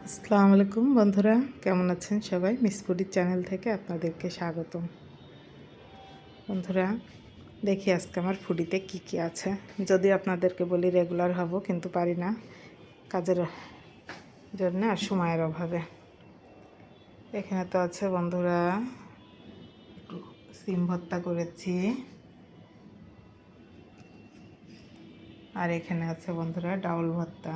আসসালামু আলাইকুম বন্ধুরা, কেমন আছেন সবাই? মিস ফুডির চ্যানেল থেকে আপনাদেরকে স্বাগতম। বন্ধুরা, দেখি আজকে আমার ফুডিতে কি কি আছে। যদি আপনাদেরকে বলি রেগুলার হব, কিন্তু পারি না কাজের জন্য আর সময়ের অভাবে। এখানে তো আছে বন্ধুরা, একটু সিম ভর্তা করেছি, আর এখানে আছে বন্ধুরা ডাউল ভর্তা।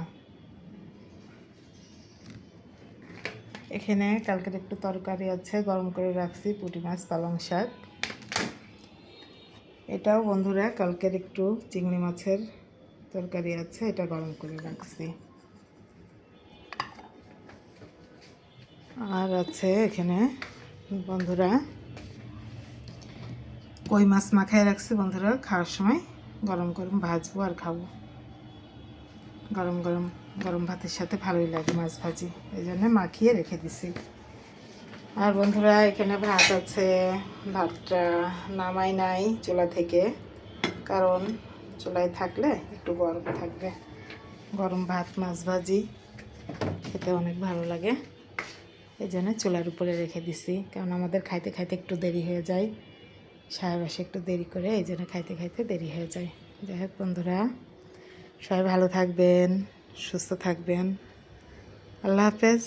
এখানে কালকের একটু তরকারি আছে, গরম করে রাখছি, পুঁটি মাছ পালং শাক। এটাও বন্ধুরা কালকের একটু চিংড়ি মাছের তরকারি আছে, এটা গরম করে রাখছি। আর আছে এখানে বন্ধুরা কই মাছ মাখায় রাখছি বন্ধুরা, খাওয়ার সময় গরম গরম ভাজবো আর খাবো। গরম গরম গরম ভাতের সাথে ভালোই লাগে মাছ ভাজি, এই জন্য মাখিয়ে রেখে দিছি। আর বন্ধুরা এখানে ভাত আছে, ভাতটা নামাই নাই চুলা থেকে, কারণ চুলায় থাকলে একটু গরম থাকবে। গরম ভাত মাছ ভাজি খেতে অনেক ভালো লাগে, এই জন্য চুলার উপরে রেখে দিছি, কারণ আমাদের খাইতে খাইতে একটু দেরি হয়ে যায়। সাহেব আসে একটু দেরি করে, এই জন্য খাইতে খাইতে দেরি হয়ে যায়। যাই হোক বন্ধুরা, সবাই ভালো থাকবেন, সুস্থ থাকবেন। আল্লাহ হাফেজ।